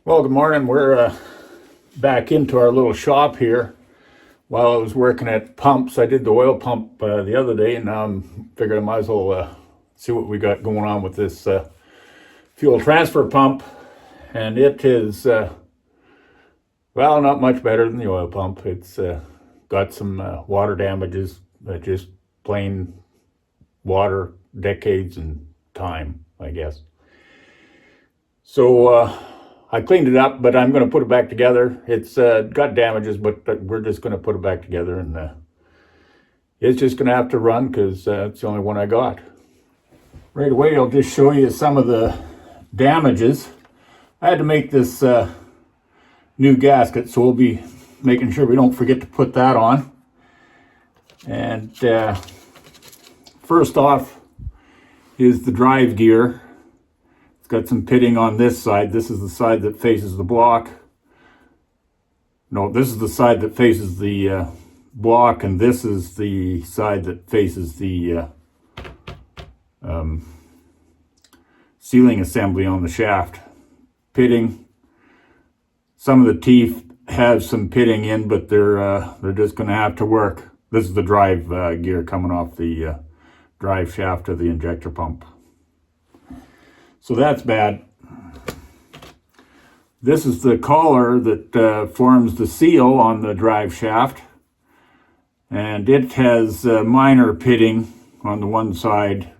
Well, good morning. We're back into our little shop here. While I was working at pumps, I did the oil pump the other day, and now I'm figured I might as well see what we got going on with this fuel transfer pump. And it is, well, not much better than the oil pump. It's got some water damages, just plain water, decades and time, I guess. So I cleaned it up, but I'm going to put it back together. It's got damages, but we're just going to put it back together, and it's just going to have to run because it's the only one I got. Right away, I'll just show you some of the damages. I had to make this new gasket, so we'll be making sure we don't forget to put that on. And first off is the drive gear. It's got some pitting on this side. This is the side that faces the block. No, this is the side that faces the block, and this is the side that faces the sealing assembly on the shaft. Pitting. Some of the teeth have some pitting in, but they're just going to have to work. This is the drive gear coming off the drive shaft of the injector pump. So that's bad. This is the collar that forms the seal on the drive shaft, and it has minor pitting on the one side,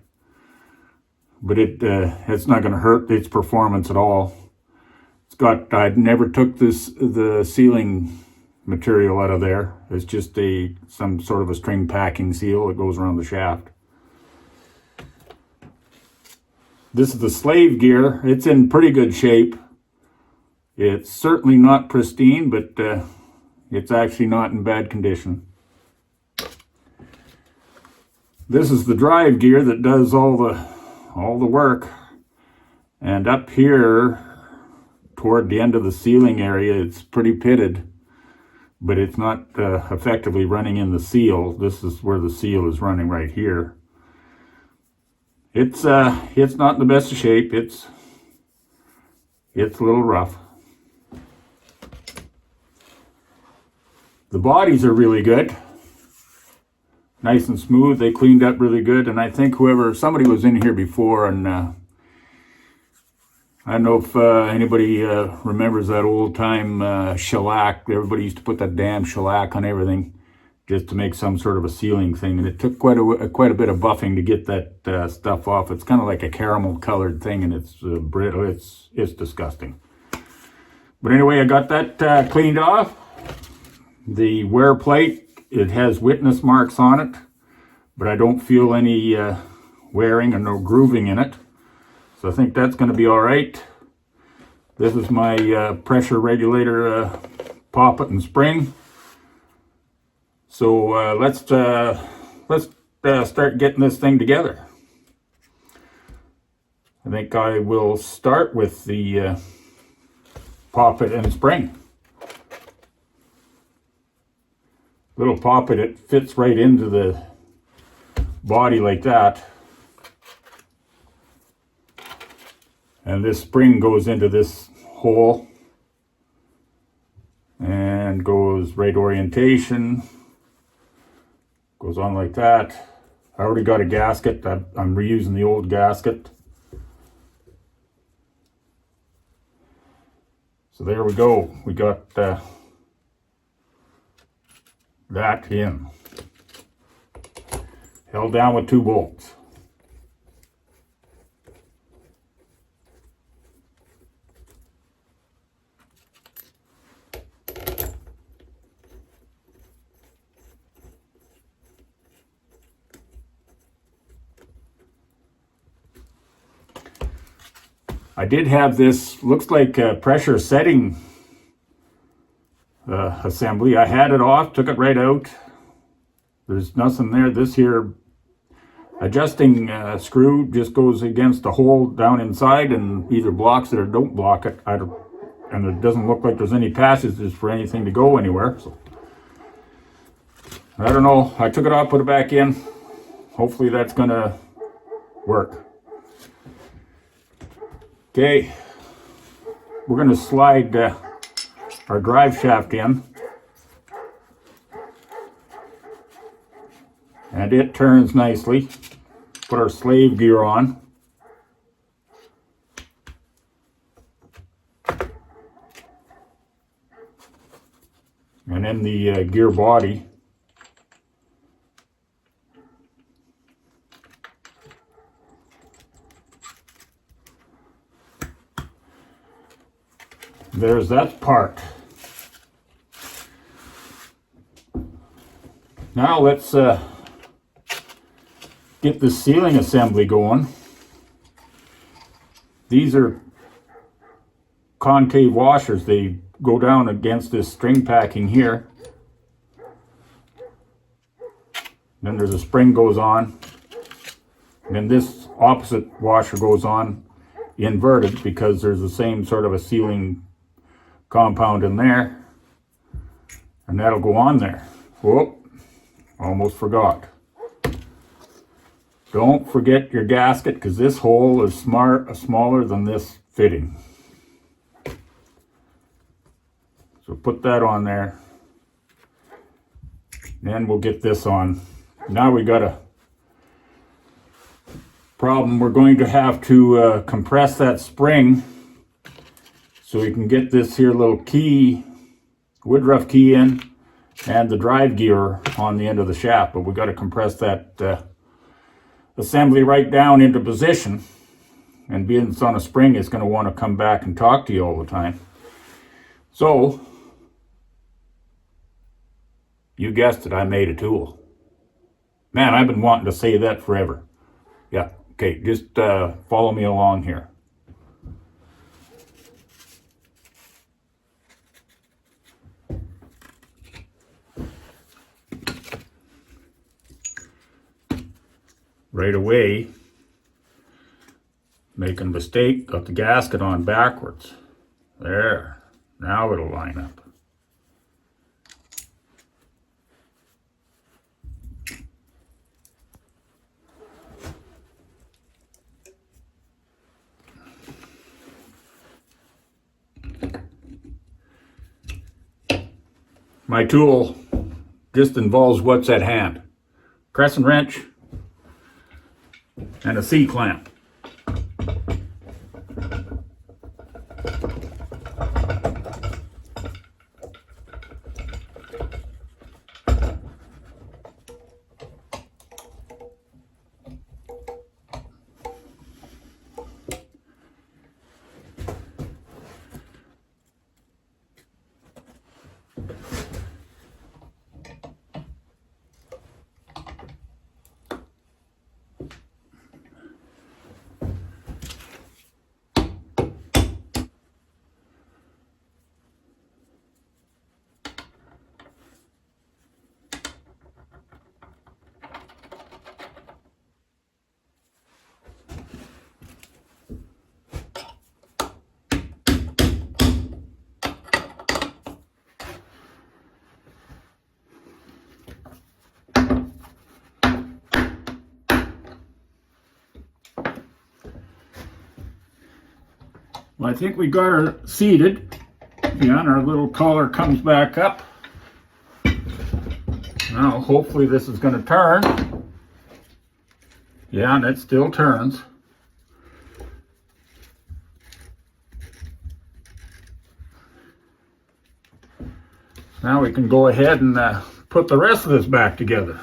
but it's not going to hurt its performance at all. I never took the sealing material out of there. It's just some sort of a string packing seal that goes around the shaft. This is the slave gear. It's in pretty good shape. It's certainly not pristine, but it's actually not in bad condition. This is the drive gear that does all the work. And up here, toward the end of the sealing area, it's pretty pitted, but it's not effectively running in the seal. This is where the seal is running right here. It's not in the best of shape. It's a little rough. The bodies are really good. Nice and smooth. They cleaned up really good, and I think somebody was in here before, and I don't know if anybody remembers that old time shellac. Everybody used to put that damn shellac on everything just to make some sort of a sealing thing, and it took quite a bit of buffing to get that stuff off. It's kind of like a caramel colored thing, and it's brittle. It's disgusting. But anyway, I got that cleaned off. The wear plate, it has witness marks on it, but I don't feel any wearing or no grooving in it, so I think that's going to be all right. This is my pressure regulator poppet and spring. So let's start getting this thing together. I think I will start with the poppet and spring. Little poppet, it fits right into the body like that. And this spring goes into this hole and goes right orientation. Goes on like that. I already got a gasket. I'm reusing the old gasket. So there we go. We got that in. Held down with 2 bolts. I did have this, looks like a pressure setting assembly. I had it off, took it right out. There's nothing there. This here adjusting screw just goes against the hole down inside and either blocks it or don't block it. And it doesn't look like there's any passages for anything to go anywhere. So I don't know. I took it off, put it back in. Hopefully that's gonna work. Okay, we're going to slide our drive shaft in. And it turns nicely. Put our slave gear on. And then the gear body. There's that part. Now let's get the sealing assembly going. These are concave washers. They go down against this string packing here. Then there's a spring goes on. And then this opposite washer goes on inverted because there's the same sort of a sealing compound in there. And that'll go on there. Whoop, almost forgot. Don't forget your gasket because this hole is smaller than this fitting. So put that on there. Then we'll get this on. Now we got a problem. We're going to have to compress that spring so we can get this here little key, woodruff key in, and the drive gear on the end of the shaft. But we got to compress that assembly right down into position. And being it's on a spring, it's going to want to come back and talk to you all the time. So, you guessed it, I made a tool. Man, I've been wanting to say that forever. Yeah, okay, just follow me along here. Right away, making a mistake, got the gasket on backwards. There, now it'll line up. My tool just involves what's at hand. Crescent wrench and a C-clamp. Well, I think we got her seated. Yeah, and our little collar comes back up. Now, hopefully this is going to turn. Yeah, and it still turns. Now we can go ahead and put the rest of this back together.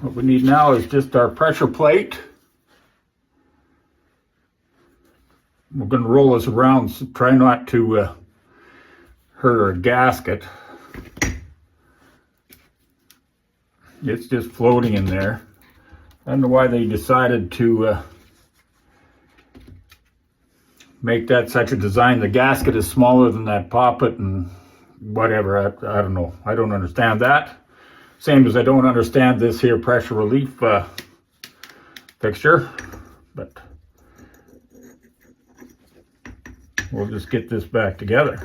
What we need now is just our pressure plate. We're going to roll this around, so try not to hurt our gasket. It's just floating in there. I don't know why they decided to make that such a design. The gasket is smaller than that poppet and whatever. I don't know. I don't understand that. Same as I don't understand this here pressure relief fixture, but we'll just get this back together.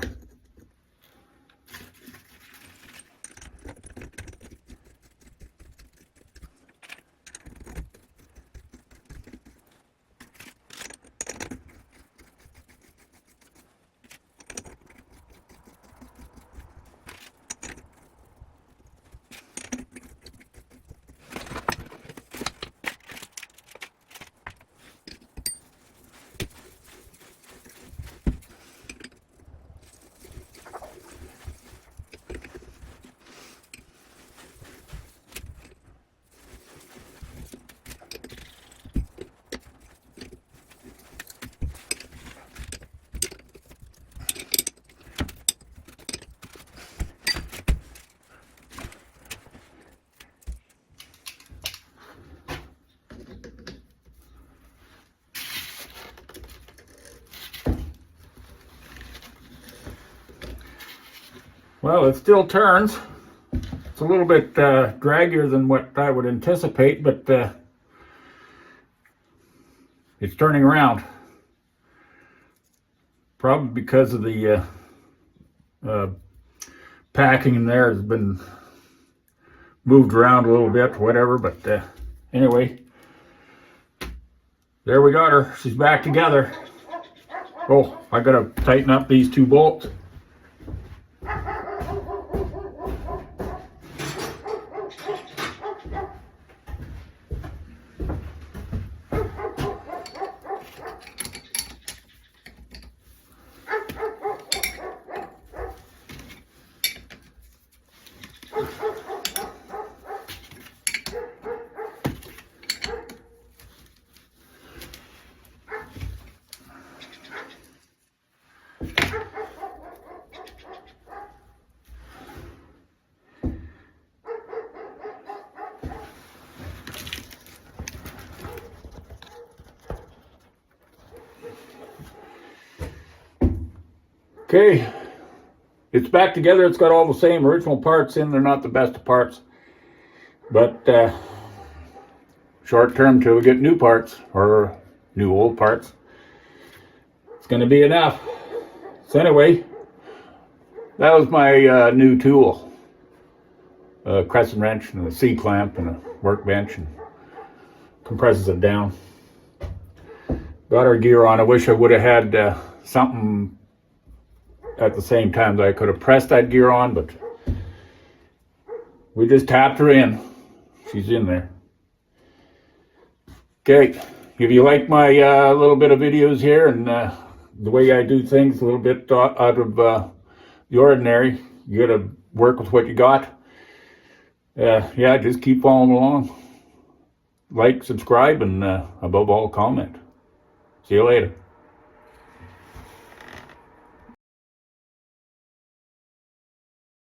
Well, it still turns. It's a little bit draggier than what I would anticipate, but it's turning around. Probably because of the packing in there has been moved around a little bit, whatever, but anyway, there we got her. She's back together. Oh, I gotta tighten up these two bolts. Okay, it's back together. It's got all the same original parts in. They're not the best of parts, but short term till we get new parts or new old parts, it's going to be enough. So anyway, that was my new tool, a crescent wrench and a C-clamp and a workbench, and compresses it down. Got our gear on. I wish I would have had something at the same time that I could have pressed that gear on, but we just tapped her in. She's in there. Okay, if you like my little bit of videos here and the way I do things, a little bit out of the ordinary, you gotta work with what you got. Yeah, just keep following along. Like, subscribe, and above all, comment. See you later.